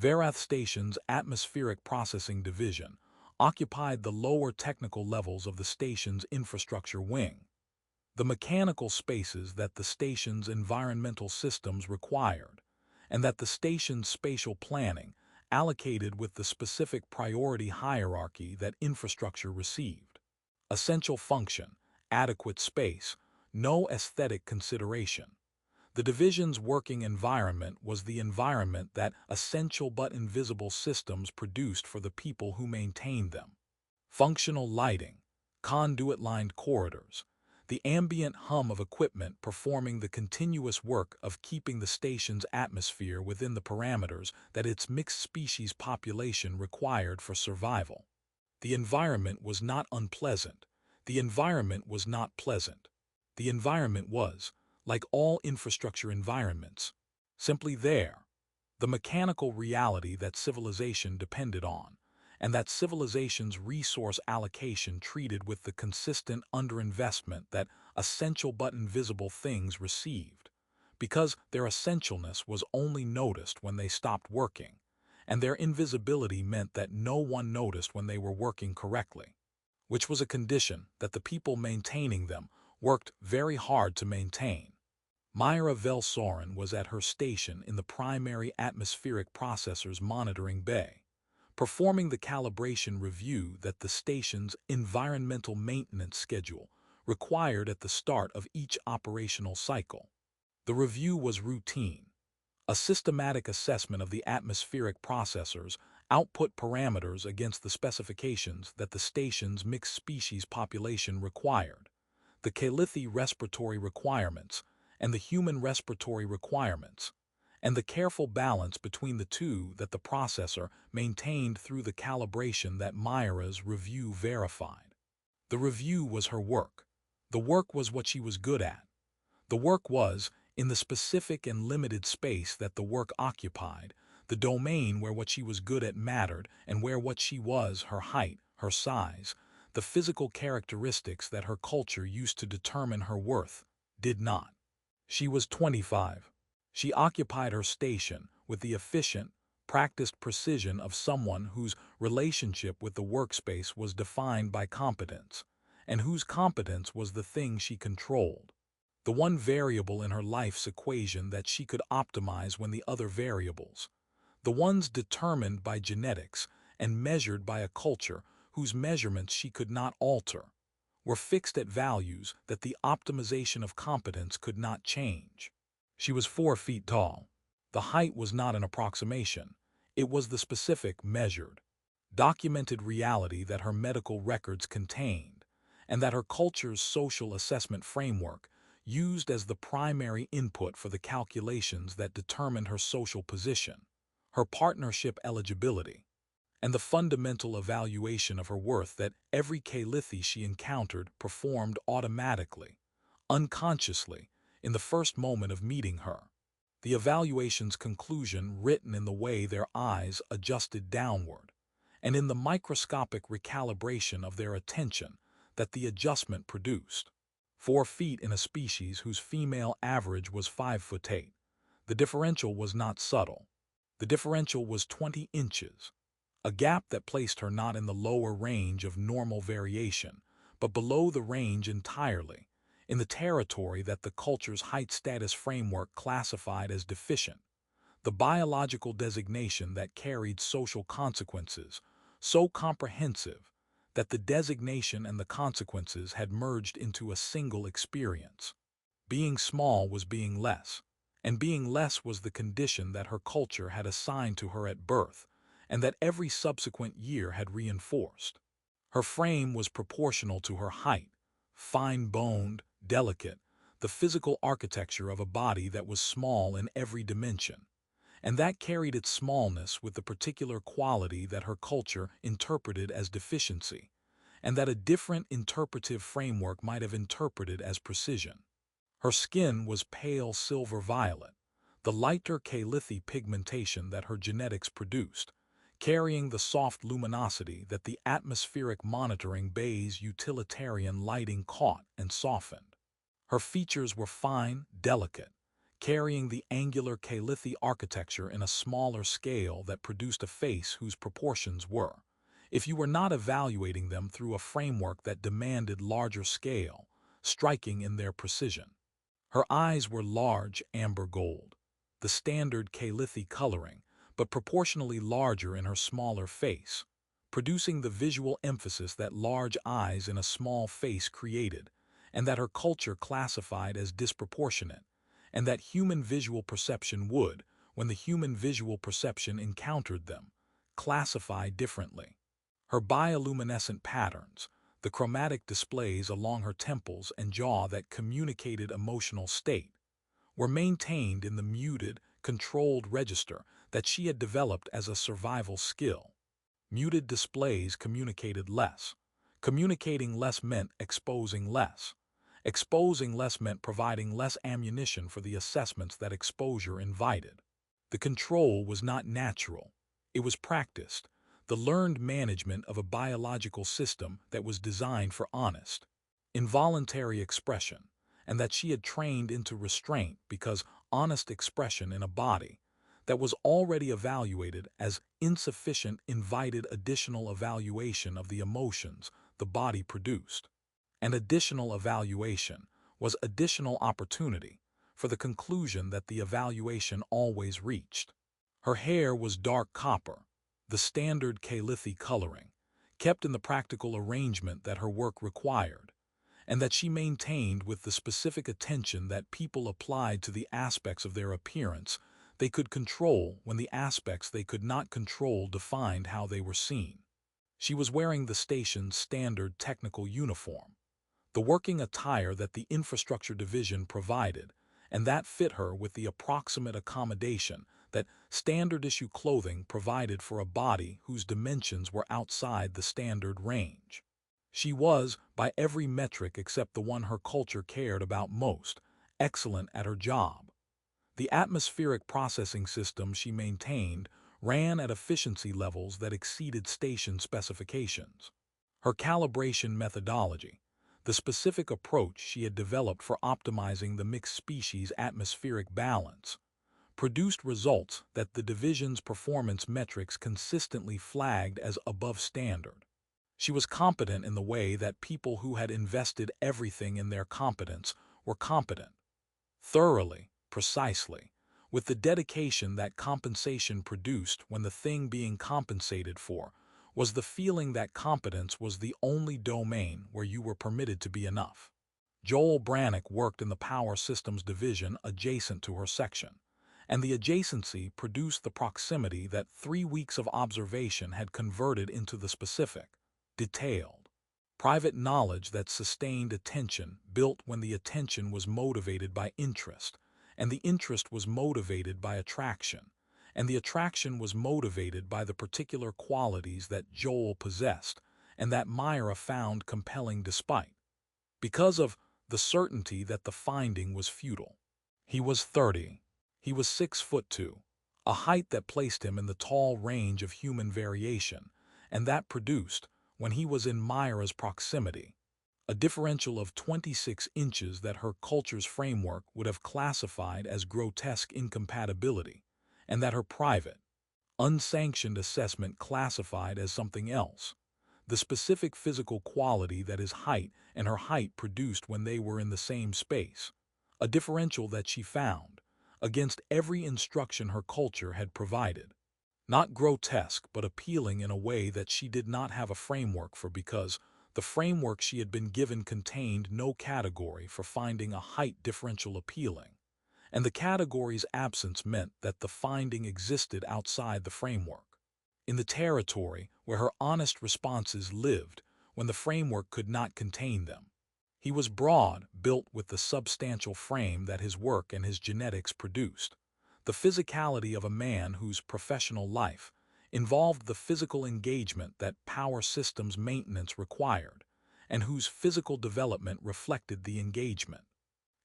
Varath Station's atmospheric processing division occupied the lower technical levels of the station's infrastructure wing. The mechanical spaces that the station's environmental systems required, and that the station's spatial planning allocated with the specific priority hierarchy that infrastructure received. Essential function, adequate space, no aesthetic consideration. The division's working environment was the environment that essential but invisible systems produced for the people who maintained them. Functional lighting, conduit-lined corridors, the ambient hum of equipment performing the continuous work of keeping the station's atmosphere within the parameters that its mixed-species population required for survival. The environment was not unpleasant. The environment was not pleasant. The environment was, like all infrastructure environments, simply there, the mechanical reality that civilization depended on, and that civilization's resource allocation treated with the consistent underinvestment that essential but invisible things received, because their essentialness was only noticed when they stopped working, and their invisibility meant that no one noticed when they were working correctly, which was a condition that the people maintaining them worked very hard to maintain. Myra Velsoren was at her station in the primary atmospheric processor's monitoring bay, performing the calibration review that the station's environmental maintenance schedule required at the start of each operational cycle. The review was routine, a systematic assessment of the atmospheric processor's output parameters against the specifications that the station's mixed-species population required, the Calithi respiratory requirements, and the human respiratory requirements, and the careful balance between the two that the processor maintained through the calibration that Myra's review verified. The review was her work. The work was what she was good at. The work was, in the specific and limited space that the work occupied, the domain where what she was good at mattered and where what she was, her height, her size, the physical characteristics that her culture used to determine her worth, did not. She was 25. She occupied her station with the efficient, practiced precision of someone whose relationship with the workspace was defined by competence, and whose competence was the thing she controlled, the one variable in her life's equation that she could optimize when the other variables, the ones determined by genetics and measured by a culture whose measurements she could not alter, were fixed at values that the optimization of competence could not change. She was 4 feet tall. The height was not an approximation. It was the specific, measured, documented reality that her medical records contained, and that her culture's social assessment framework used as the primary input for the calculations that determined her social position, her partnership eligibility, and the fundamental evaluation of her worth that every Calithi she encountered performed automatically, unconsciously, in the first moment of meeting her. The evaluation's conclusion written in the way their eyes adjusted downward, and in the microscopic recalibration of their attention that the adjustment produced. 4 feet in a species whose female average was 5'8". The differential was not subtle. The differential was 20 inches. A gap that placed her not in the lower range of normal variation, but below the range entirely, in the territory that the culture's height status framework classified as deficient, the biological designation that carried social consequences, so comprehensive that the designation and the consequences had merged into a single experience. Being small was being less, and being less was the condition that her culture had assigned to her at birth, and that every subsequent year had reinforced. Her frame was proportional to her height, fine-boned, delicate, the physical architecture of a body that was small in every dimension, and that carried its smallness with the particular quality that her culture interpreted as deficiency, and that a different interpretive framework might have interpreted as precision. Her skin was pale silver-violet, the lighter Calithi pigmentation that her genetics produced, carrying the soft luminosity that the atmospheric monitoring bay's utilitarian lighting caught and softened. Her features were fine, delicate, carrying the angular calithy architecture in a smaller scale that produced a face whose proportions were, if you were not evaluating them through a framework that demanded larger scale, striking in their precision. Her eyes were large amber gold, the standard calithy coloring, but proportionally larger in her smaller face, producing the visual emphasis that large eyes in a small face created, and that her culture classified as disproportionate, and that human visual perception would, when the human visual perception encountered them, classify differently. Her bioluminescent patterns, the chromatic displays along her temples and jaw that communicated emotional state, were maintained in the muted, controlled register that she had developed as a survival skill. Muted displays communicated less. Communicating less meant exposing less. Exposing less meant providing less ammunition for the assessments that exposure invited. The control was not natural. It was practiced, the learned management of a biological system that was designed for honest, involuntary expression, and that she had trained into restraint because honest expression in a body that was already evaluated as insufficient invited additional evaluation of the emotions the body produced. And additional evaluation was additional opportunity for the conclusion that the evaluation always reached. Her hair was dark copper, the standard calithy coloring, kept in the practical arrangement that her work required, and that she maintained with the specific attention that people applied to the aspects of their appearance they could control when the aspects they could not control defined how they were seen. She was wearing the station's standard technical uniform, the working attire that the infrastructure division provided, and that fit her with the approximate accommodation that standard-issue clothing provided for a body whose dimensions were outside the standard range. She was, by every metric except the one her culture cared about most, excellent at her job. The atmospheric processing system she maintained ran at efficiency levels that exceeded station specifications. Her calibration methodology, the specific approach she had developed for optimizing the mixed species atmospheric balance, produced results that the division's performance metrics consistently flagged as above standard. She was competent in the way that people who had invested everything in their competence were competent. Thoroughly, precisely, with the dedication that compensation produced when the thing being compensated for was the feeling that competence was the only domain where you were permitted to be enough. Joel Brannock worked in the Power Systems division adjacent to her section, and the adjacency produced the proximity that 3 weeks of observation had converted into the specific, detailed, private knowledge that sustained attention built when the attention was motivated by interest, and the interest was motivated by attraction, and the attraction was motivated by the particular qualities that Joel possessed and that Myra found compelling despite, because of the certainty that the finding was futile. He was 30. He was 6'2", a height that placed him in the tall range of human variation, and that produced, when he was in Myra's proximity, a differential of 26 inches that her culture's framework would have classified as grotesque incompatibility, and that her private, unsanctioned assessment classified as something else, the specific physical quality that his height and her height produced when they were in the same space, a differential that she found, against every instruction her culture had provided. Not grotesque, but appealing in a way that she did not have a framework for because the framework she had been given contained no category for finding a height differential appealing, and the category's absence meant that the finding existed outside the framework, in the territory where her honest responses lived when the framework could not contain them. He was broad, built with the substantial frame that his work and his genetics produced, the physicality of a man whose professional life involved the physical engagement that power systems maintenance required, and whose physical development reflected the engagement.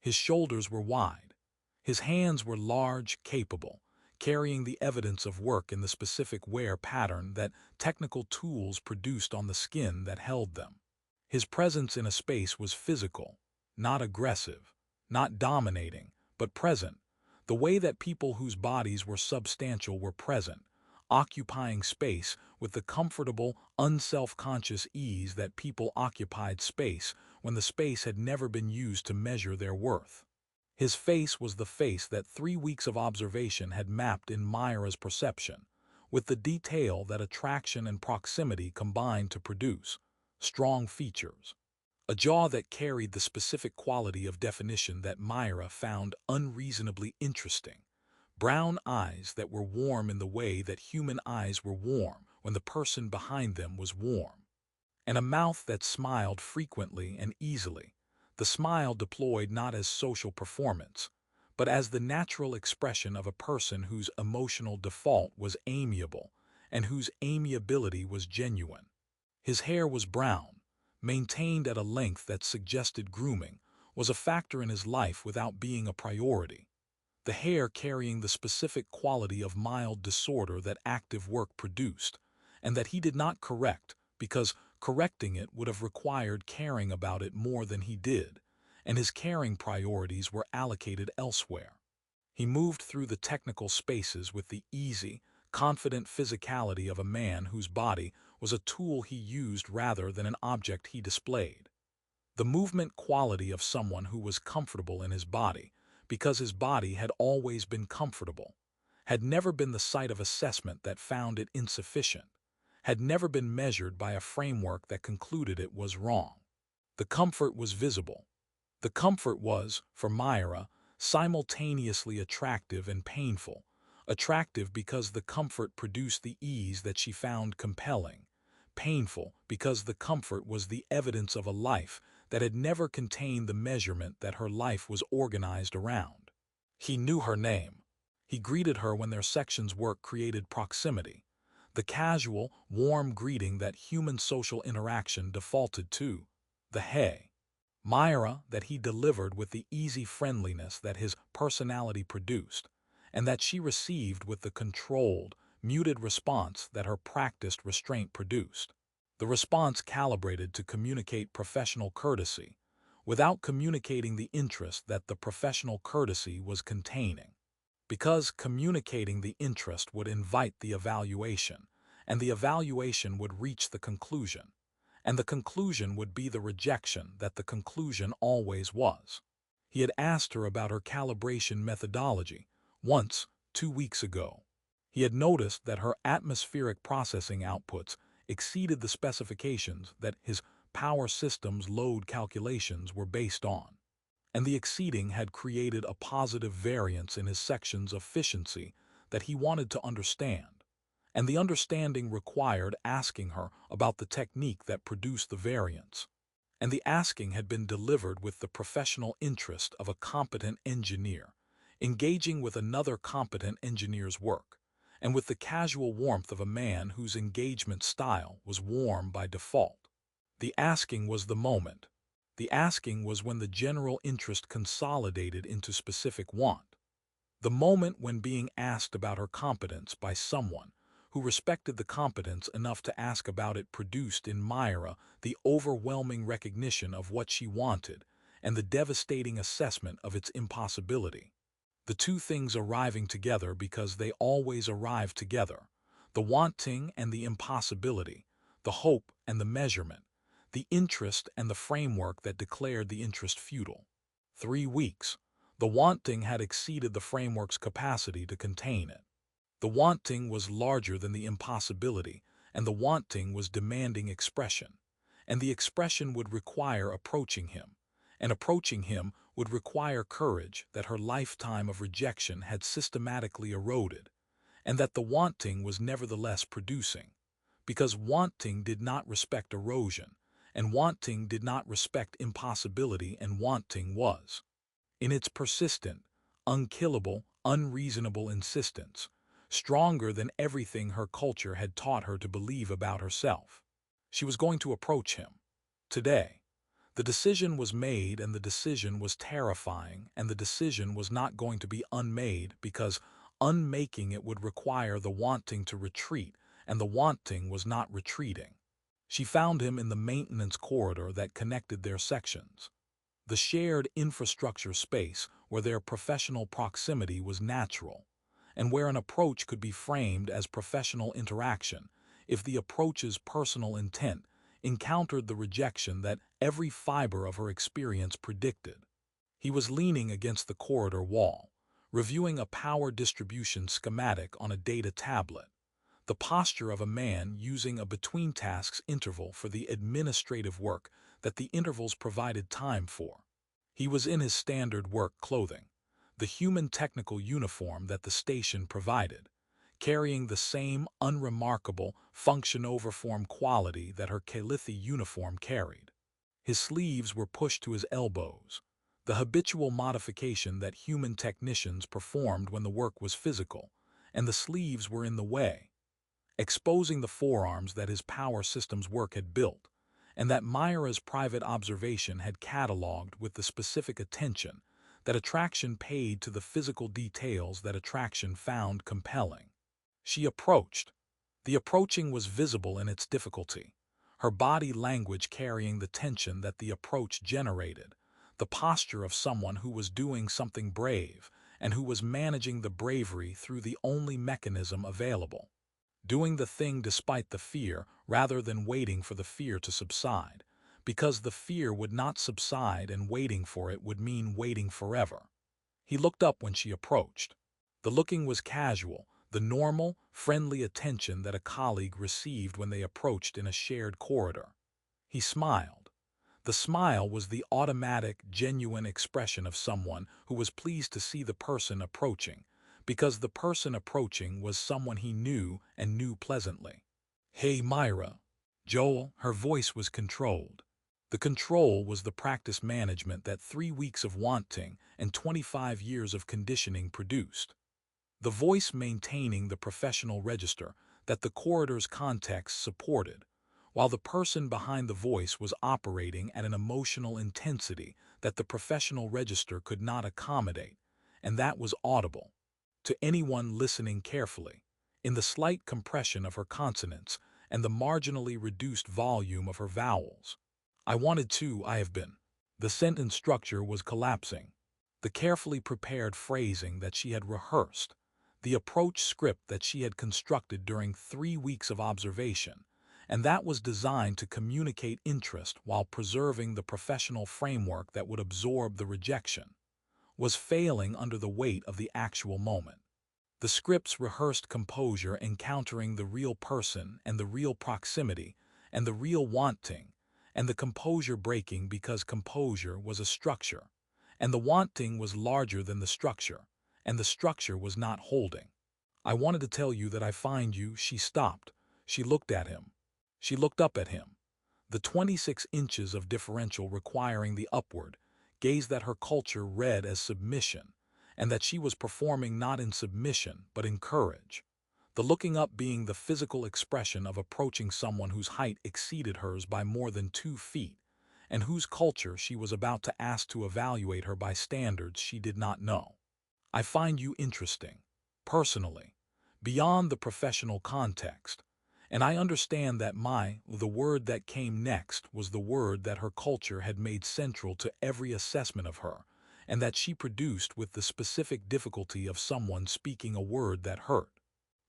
His shoulders were wide. His hands were large, capable, carrying the evidence of work in the specific wear pattern that technical tools produced on the skin that held them. His presence in a space was physical, not aggressive, not dominating, but present, The way that people whose bodies were substantial were present, occupying space with the comfortable, unself-conscious ease that people occupied space when the space had never been used to measure their worth. His face was the face that 3 weeks of observation had mapped in Myra's perception, with the detail that attraction and proximity combined to produce: strong features. A jaw that carried the specific quality of definition that Myra found unreasonably interesting. Brown eyes that were warm in the way that human eyes were warm when the person behind them was warm. And a mouth that smiled frequently and easily, the smile deployed not as social performance, but as the natural expression of a person whose emotional default was amiable and whose amiability was genuine. His hair was brown, maintained at a length that suggested grooming, was a factor in his life without being a priority. The hair carrying the specific quality of mild disorder that active work produced, and that he did not correct because correcting it would have required caring about it more than he did, and his caring priorities were allocated elsewhere. He moved through the technical spaces with the easy, confident physicality of a man whose body was a tool he used rather than an object he displayed. The movement quality of someone who was comfortable in his body, because his body had always been comfortable, had never been the site of assessment that found it insufficient, had never been measured by a framework that concluded it was wrong. The comfort was visible. The comfort was, for Myra, simultaneously attractive and painful. Attractive because the comfort produced the ease that she found compelling. Painful because the comfort was the evidence of a life that had never contained the measurement that her life was organized around. He knew her name. He greeted her when their section's work created proximity, the casual, warm greeting that human social interaction defaulted to, the hey. Myra that he delivered with the easy friendliness that his personality produced, and that she received with the controlled, muted response that her practiced restraint produced. The response calibrated to communicate professional courtesy, without communicating the interest that the professional courtesy was containing. Because communicating the interest would invite the evaluation, and the evaluation would reach the conclusion, and the conclusion would be the rejection that the conclusion always was. He had asked her about her calibration methodology once, 2 weeks ago. He had noticed that her atmospheric processing outputs exceeded the specifications that his power system's load calculations were based on, and the exceeding had created a positive variance in his section's efficiency that he wanted to understand, and the understanding required asking her about the technique that produced the variance, and the asking had been delivered with the professional interest of a competent engineer, engaging with another competent engineer's work, and with the casual warmth of a man whose engagement style was warm by default. The asking was the moment. The asking was when the general interest consolidated into specific want. The moment when being asked about her competence by someone who respected the competence enough to ask about it produced in Myra the overwhelming recognition of what she wanted and the devastating assessment of its impossibility. The two things arriving together because they always arrive together, the wanting and the impossibility, the hope and the measurement, the interest and the framework that declared the interest futile. 3 weeks. The wanting had exceeded the framework's capacity to contain it. The wanting was larger than the impossibility, and the wanting was demanding expression, and the expression would require approaching him, and approaching him would require courage that her lifetime of rejection had systematically eroded, and that the wanting was nevertheless producing, because wanting did not respect erosion, and wanting did not respect impossibility, and wanting was, in its persistent, unkillable, unreasonable insistence, stronger than everything her culture had taught her to believe about herself. She was going to approach him. Today. The decision was made, and the decision was terrifying, and the decision was not going to be unmade because unmaking it would require the wanting to retreat, and the wanting was not retreating. She found him in the maintenance corridor that connected their sections. the shared infrastructure space where their professional proximity was natural, and where an approach could be framed as professional interaction if the approach's personal intent encountered the rejection that every fiber of her experience predicted. He was leaning against the corridor wall, reviewing a power distribution schematic on a data tablet, the posture of a man using a between-tasks interval for the administrative work that the intervals provided time for. He was in his standard work clothing, the human technical uniform that the station provided, carrying the same unremarkable function-over-form quality that her Calithi uniform carried. His sleeves were pushed to his elbows, the habitual modification that human technicians performed when the work was physical, and the sleeves were in the way, exposing the forearms that his power systems work had built, and that Myra's private observation had catalogued with the specific attention that attraction paid to the physical details that attraction found compelling. She approached. The approaching was visible in its difficulty, her body language carrying the tension that the approach generated, the posture of someone who was doing something brave and who was managing the bravery through the only mechanism available. Doing the thing despite the fear rather than waiting for the fear to subside, because the fear would not subside and waiting for it would mean waiting forever. He looked up when she approached. The looking was casual, the normal, friendly attention that a colleague received when they approached in a shared corridor. He smiled. The smile was the automatic, genuine expression of someone who was pleased to see the person approaching, because the person approaching was someone he knew and knew pleasantly. "Hey, Myra." Joel, her voice was controlled. The control was the practice management that 3 weeks of wanting and 25 years of conditioning produced. The voice maintaining the professional register that the corridor's context supported, while the person behind the voice was operating at an emotional intensity that the professional register could not accommodate, and that was audible to anyone listening carefully, in the slight compression of her consonants and the marginally reduced volume of her vowels. "I wanted to, I have been." The sentence structure was collapsing. The carefully prepared phrasing that she had rehearsed, the approach script that she had constructed during 3 weeks of observation, and that was designed to communicate interest while preserving the professional framework that would absorb the rejection, was failing under the weight of the actual moment. The script's rehearsed composure encountering the real person and the real proximity and the real wanting, and the composure breaking because composure was a structure, and the wanting was larger than the structure, and the structure was not holding. "I wanted to tell you that I find you." She stopped. She looked at him. She looked up at him. The 26 inches of differential requiring the upward gaze that her culture read as submission, and that she was performing not in submission but in courage. The looking up being the physical expression of approaching someone whose height exceeded hers by more than 2 feet, and whose culture she was about to ask to evaluate her by standards she did not know. "I find you interesting, personally, beyond the professional context, and I understand that the word that came next was the word that her culture had made central to every assessment of her, and that she produced with the specific difficulty of someone speaking a word that hurt.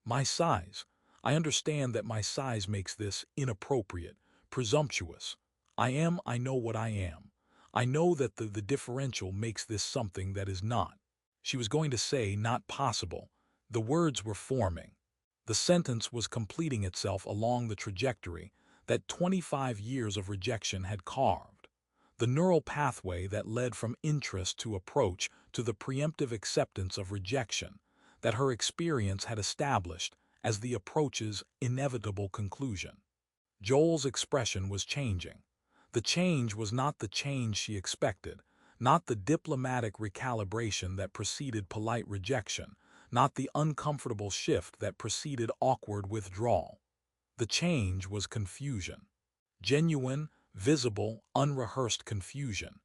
My size. I understand that my size makes this inappropriate, presumptuous. I know what I am. I know that the differential makes this something that is not." She was going to say not possible. The words were forming. The sentence was completing itself along the trajectory that 25 years of rejection had carved, the neural pathway that led from interest to approach to the preemptive acceptance of rejection that her experience had established as the approach's inevitable conclusion. Joel's expression was changing. The change was not the change she expected, not the diplomatic recalibration that preceded polite rejection, not the uncomfortable shift that preceded awkward withdrawal. The change was confusion. Genuine, visible, unrehearsed confusion.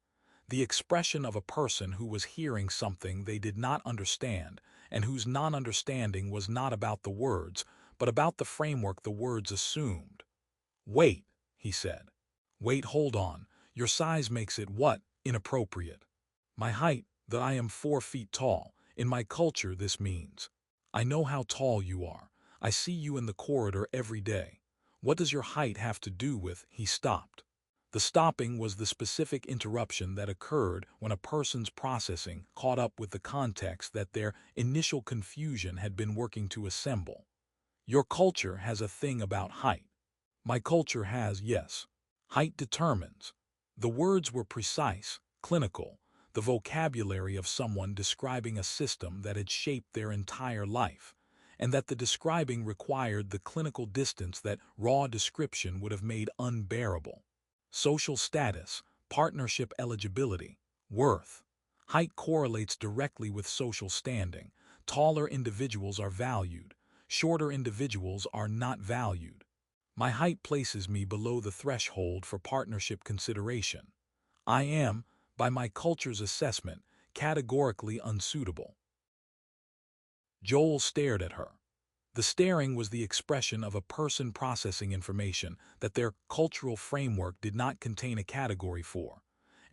The expression of a person who was hearing something they did not understand and whose non-understanding was not about the words, but about the framework the words assumed. "Wait," he said. "Wait, hold on. Your size makes it what?" inappropriate. My height, that I am 4 feet tall. In my culture, this means, I know how tall you are. I see you in the corridor every day. What does your height have to do with? He stopped. The stopping was the specific interruption that occurred when a person's processing caught up with the context that their initial confusion had been working to assemble. Your culture has a thing about height. My culture has, yes. Height determines. The words were precise, clinical, the vocabulary of someone describing a system that had shaped their entire life, and that the describing required the clinical distance that raw description would have made unbearable. Social status, partnership eligibility, worth. Height correlates directly with social standing. Taller individuals are valued. Shorter individuals are not valued. My height places me below the threshold for partnership consideration. I am, by my culture's assessment, categorically unsuitable. Joel stared at her. The staring was the expression of a person processing information that their cultural framework did not contain a category for,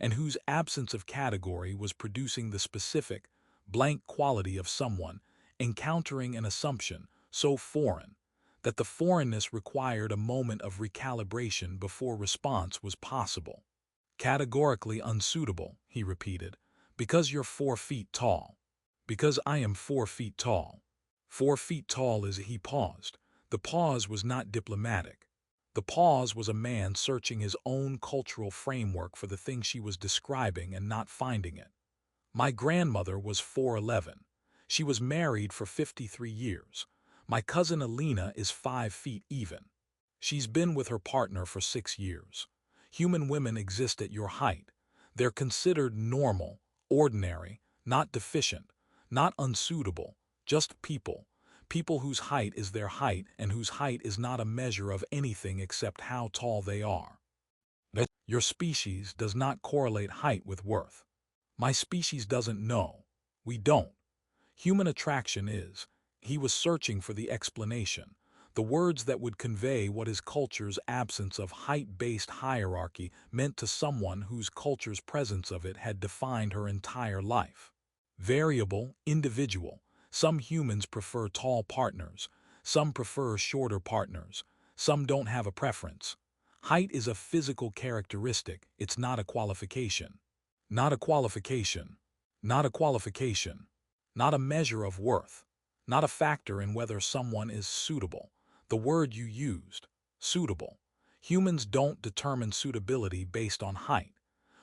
and whose absence of category was producing the specific, blank quality of someone encountering an assumption so foreign that the foreignness required a moment of recalibration before response was possible. Categorically unsuitable, he repeated, because you're 4 feet tall. Because I am 4 feet tall. 4 feet tall is he paused. The pause was not diplomatic. The pause was a man searching his own cultural framework for the thing she was describing and not finding it. My grandmother was 4'11". She was married for 53 years. My cousin Alina is 5 feet even. She's been with her partner for 6 years. Human women exist at your height. They're considered normal, ordinary, not deficient, not unsuitable, just people. People whose height is their height and whose height is not a measure of anything except how tall they are. Your species does not correlate height with worth. My species doesn't know. We don't. Human attraction is. He was searching for the explanation, the words that would convey what his culture's absence of height-based hierarchy meant to someone whose culture's presence of it had defined her entire life. Variable, individual. Some humans prefer tall partners. Some prefer shorter partners. Some don't have a preference. Height is a physical characteristic. It's not a qualification. Not a qualification. Not a qualification. Not a measure of worth. Not a factor in whether someone is suitable. The word you used, suitable. Humans don't determine suitability based on height.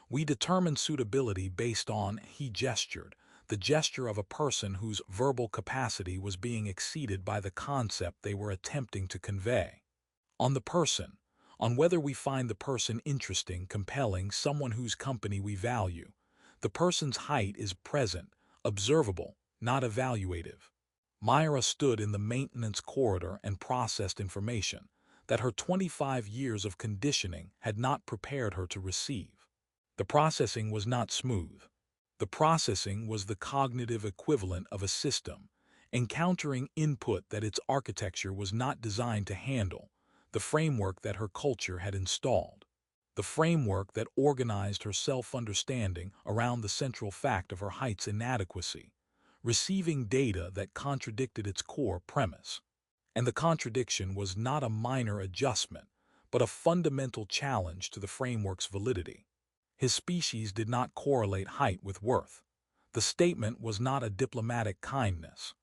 We determine suitability based on, he gestured, the gesture of a person whose verbal capacity was being exceeded by the concept they were attempting to convey. On the person, on whether we find the person interesting, compelling, someone whose company we value. The person's height is present, observable, not evaluative. Myra stood in the maintenance corridor and processed information that her 25 years of conditioning had not prepared her to receive. The processing was not smooth. The processing was the cognitive equivalent of a system, encountering input that its architecture was not designed to handle, the framework that her culture had installed, the framework that organized her self-understanding around the central fact of her height's inadequacy, receiving data that contradicted its core premise. And the contradiction was not a minor adjustment, but a fundamental challenge to the framework's validity. His species did not correlate height with worth. The statement was not a diplomatic kindness.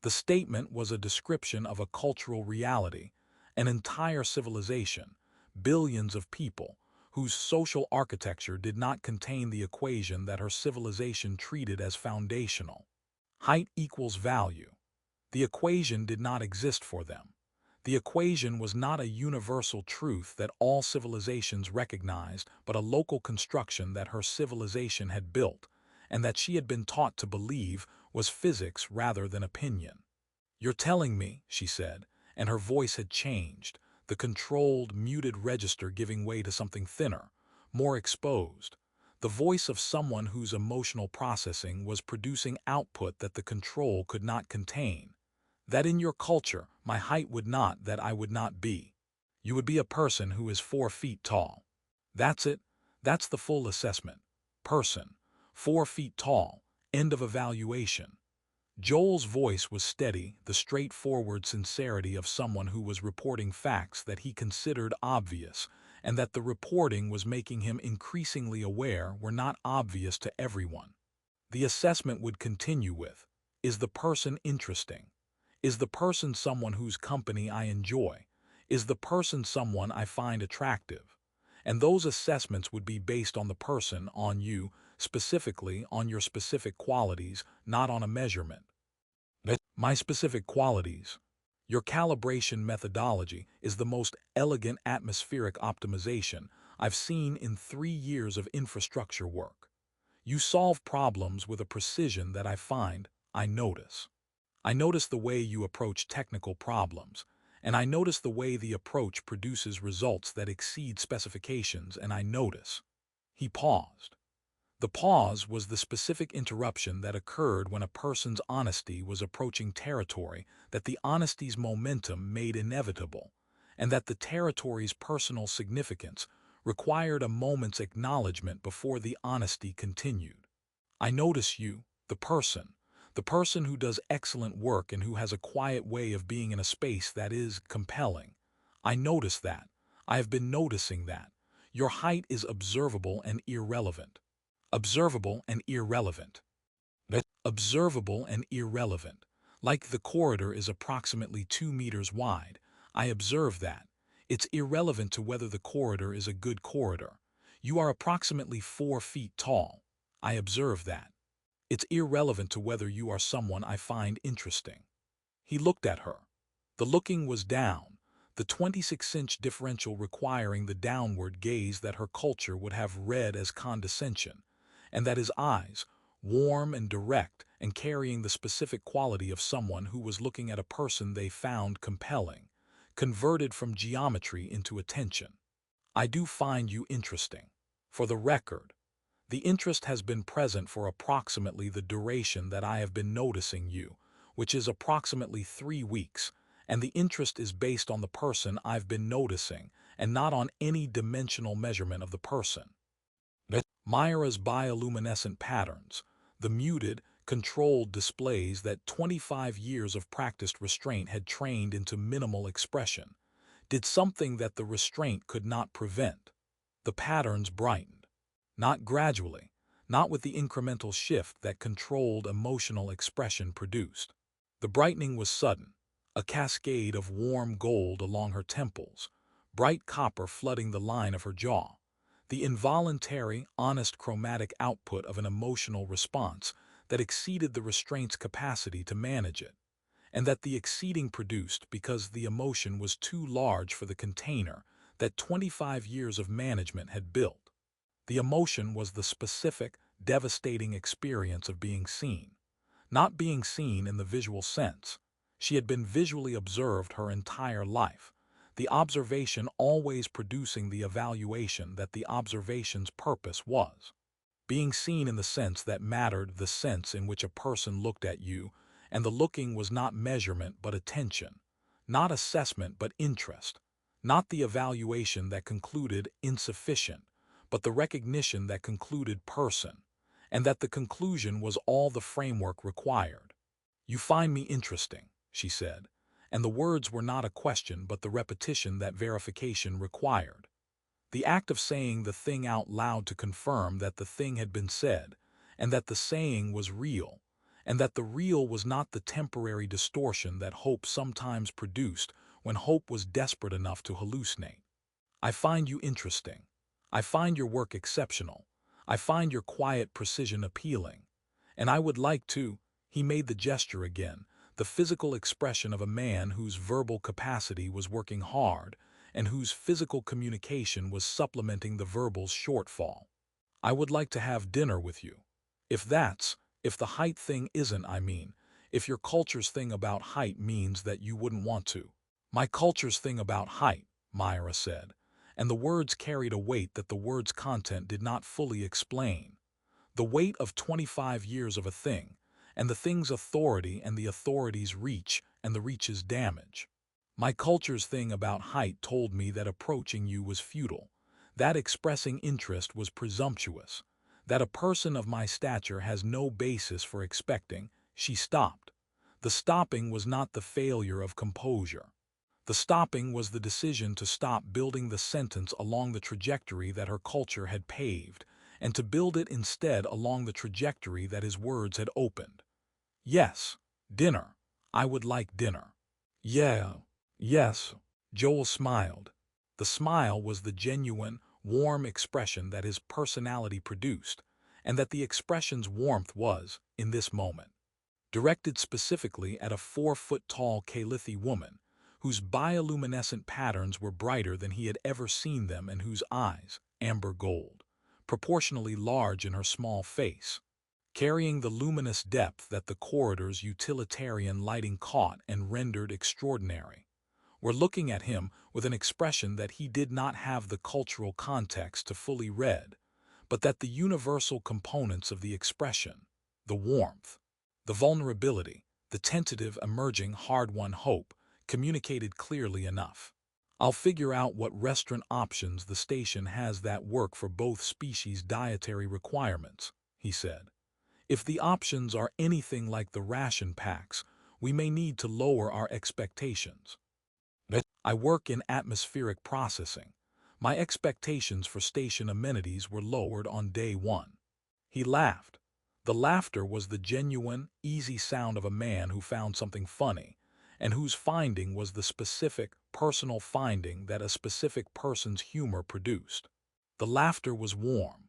The statement was a description of a cultural reality, an entire civilization, billions of people, whose social architecture did not contain the equation that her civilization treated as foundational. Height equals value. The equation did not exist for them. The equation was not a universal truth that all civilizations recognized, but a local construction that her civilization had built, and that she had been taught to believe was physics rather than opinion. "You're telling me," she said, and her voice had changed, the controlled, muted register giving way to something thinner, more exposed, the voice of someone whose emotional processing was producing output that the control could not contain. "That in your culture, my height would not, that I would not be. You would be a person who is 4 feet tall. That's it. That's the full assessment. Person, 4 feet tall, end of evaluation. Joel's voice was steady, the straightforward sincerity of someone who was reporting facts that he considered obvious, and that the reporting was making him increasingly aware were not obvious to everyone. The assessment would continue with, is the person interesting? Is the person someone whose company I enjoy? Is the person someone I find attractive? And those assessments would be based on the person, on you, specifically on your specific qualities, not on a measurement. My specific qualities. Your calibration methodology is the most elegant atmospheric optimization I've seen in 3 years of infrastructure work. You solve problems with a precision that I notice. I notice the way you approach technical problems, and I notice the way the approach produces results that exceed specifications, and I notice. He paused. The pause was the specific interruption that occurred when a person's honesty was approaching territory that the honesty's momentum made inevitable, and that the territory's personal significance required a moment's acknowledgement before the honesty continued. I notice you, the person who does excellent work and who has a quiet way of being in a space that is compelling. I notice that. I have been noticing that. Your height is observable and irrelevant. Observable and irrelevant. Observable and irrelevant. Like the corridor is approximately 2 meters wide, I observe that. It's irrelevant to whether the corridor is a good corridor. You are approximately 4 feet tall. I observe that. It's irrelevant to whether you are someone I find interesting. He looked at her. The looking was down, the 26-inch differential requiring the downward gaze that her culture would have read as condescension, and that his eyes, warm and direct and carrying the specific quality of someone who was looking at a person they found compelling, converted from geometry into attention. I do find you interesting. For the record, the interest has been present for approximately the duration that I have been noticing you, which is approximately 3 weeks, and the interest is based on the person I've been noticing and not on any dimensional measurement of the person. Myra's bioluminescent patterns, the muted, controlled displays that 25 years of practiced restraint had trained into minimal expression, did something that the restraint could not prevent. The patterns brightened. Not gradually, not with the incremental shift that controlled emotional expression produced. The brightening was sudden, a cascade of warm gold along her temples, bright copper flooding the line of her jaw, the involuntary, honest chromatic output of an emotional response that exceeded the restraint's capacity to manage it, and that the exceeding produced because the emotion was too large for the container that 25 years of management had built. The emotion was the specific, devastating experience of being seen. Not being seen in the visual sense. She had been visually observed her entire life, the observation always producing the evaluation that the observation's purpose was. Being seen in the sense that mattered, the sense in which a person looked at you, and the looking was not measurement but attention, not assessment but interest, not the evaluation that concluded insufficient, but the recognition that concluded person, and that the conclusion was all the framework required. You find me interesting, she said, and the words were not a question but the repetition that verification required. The act of saying the thing out loud to confirm that the thing had been said, and that the saying was real, and that the real was not the temporary distortion that hope sometimes produced when hope was desperate enough to hallucinate. I find you interesting. I find your work exceptional. I find your quiet precision appealing. And I would like to, he made the gesture again, the physical expression of a man whose verbal capacity was working hard and whose physical communication was supplementing the verbal's shortfall. I would like to have dinner with you. If the height thing isn't, if your culture's thing about height means that you wouldn't want to. My culture's thing about height, Myra said, and the words carried a weight that the word's content did not fully explain. The weight of 25 years of a thing, and the thing's authority and the authority's reach and the reach's damage. My culture's thing about height told me that approaching you was futile, that expressing interest was presumptuous, That a person of my stature has no basis for expecting, she stopped. The stopping was not the failure of composure. The stopping was the decision to stop building the sentence along the trajectory that her culture had paved, and to build it instead along the trajectory that his words had opened. Yes, dinner. I would like dinner. Yeah, yes. Joel smiled. The smile was the genuine, warm expression that his personality produced, and that the expression's warmth was, in this moment, directed specifically at a 4-foot-tall Calithi woman, whose bioluminescent patterns were brighter than he had ever seen them and whose eyes, amber gold, proportionally large in her small face, carrying the luminous depth that the corridor's utilitarian lighting caught and rendered extraordinary, were looking at him with an expression that he did not have the cultural context to fully read, but that the universal components of the expression, the warmth, the vulnerability, the tentative emerging hard-won hope, communicated clearly enough. I'll figure out what restaurant options the station has that work for both species' dietary requirements, he said. If the options are anything like the ration packs, we may need to lower our expectations. I work in atmospheric processing. My expectations for station amenities were lowered on day one. He laughed. The laughter was the genuine, easy sound of a man who found something funny, and whose finding was the specific, personal finding that a specific person's humor produced. The laughter was warm.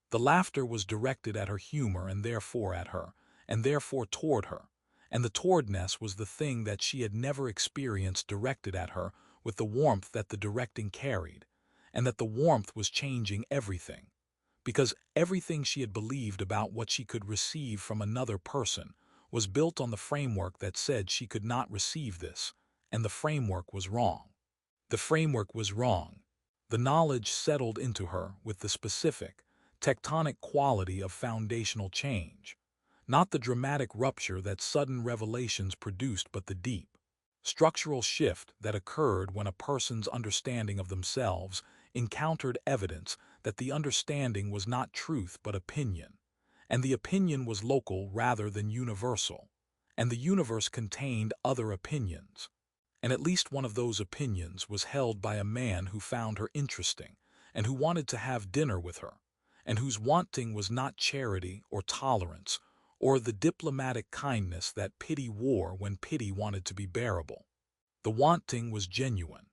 The laughter was directed at her humor and therefore at her, and therefore toward her, and the towardness was the thing that she had never experienced directed at her with the warmth that the directing carried, and that the warmth was changing everything, because everything she had believed about what she could receive from another person was built on the framework that said she could not receive this, and the framework was wrong. The framework was wrong. The knowledge settled into her with the specific, tectonic quality of foundational change, not the dramatic rupture that sudden revelations produced, but the deep, structural shift that occurred when a person's understanding of themselves encountered evidence that the understanding was not truth but opinion, and the opinion was local rather than universal, and the universe contained other opinions, and at least one of those opinions was held by a man who found her interesting and who wanted to have dinner with her, and whose wanting was not charity or tolerance or the diplomatic kindness that pity wore when pity wanted to be bearable. The wanting was genuine.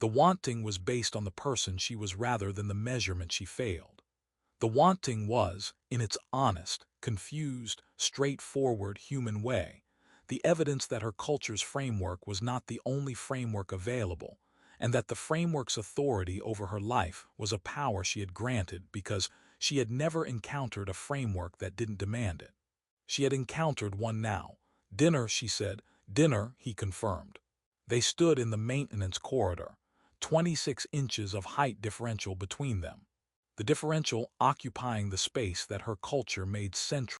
The wanting was based on the person she was rather than the measurement she failed. The wanting was, in its honest, confused, straightforward human way, the evidence that her culture's framework was not the only framework available, and that the framework's authority over her life was a power she had granted because she had never encountered a framework that didn't demand it. She had encountered one now. Dinner, she said. Dinner, he confirmed. They stood in the maintenance corridor, 26 inches of height differential between them, the differential occupying the space that her culture made central